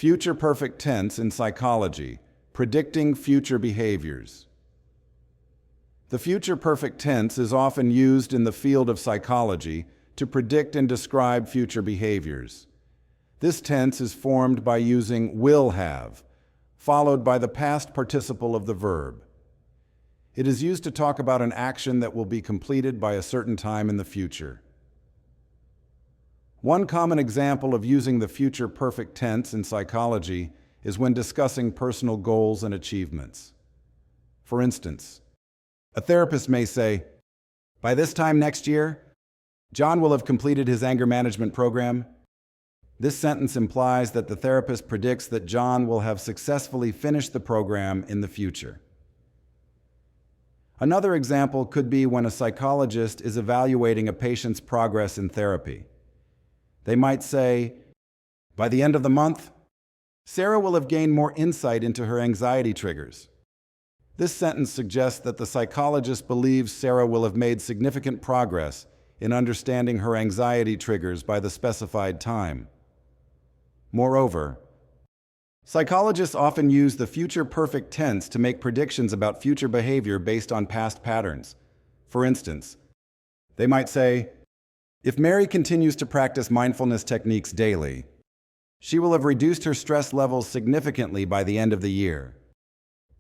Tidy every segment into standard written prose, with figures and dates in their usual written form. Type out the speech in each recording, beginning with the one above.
Future perfect tense in psychology, predicting future behaviors. The future perfect tense is often used in the field of psychology to predict and describe future behaviors. This tense is formed by using will have, followed by the past participle of the verb. It is used to talk about an action that will be completed by a certain time in the future. One common example of using the future perfect tense in psychology is when discussing personal goals and achievements. For instance, a therapist may say, "By this time next year, John will have completed his anger management program." This sentence implies that the therapist predicts that John will have successfully finished the program in the future. Another example could be when a psychologist is evaluating a patient's progress in therapy. They might say, "By the end of the month, Sarah will have gained more insight into her anxiety triggers." This sentence suggests that the psychologist believes Sarah will have made significant progress in understanding her anxiety triggers by the specified time. Moreover, psychologists often use the future perfect tense to make predictions about future behavior based on past patterns. For instance, they might say, "If Mary continues to practice mindfulness techniques daily, she will have reduced her stress levels significantly by the end of the year."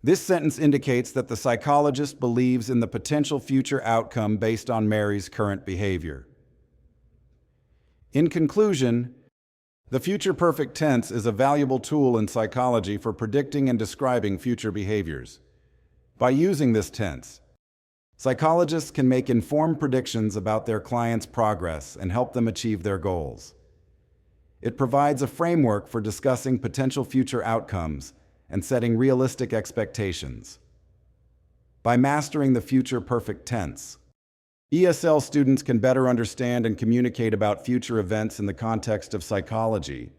This sentence indicates that the psychologist believes in the potential future outcome based on Mary's current behavior. In conclusion, the future perfect tense is a valuable tool in psychology for predicting and describing future behaviors. By using this tense, psychologists can make informed predictions about their clients' progress and help them achieve their goals. It provides a framework for discussing potential future outcomes and setting realistic expectations. By mastering the future perfect tense, ESL students can better understand and communicate about future events in the context of psychology,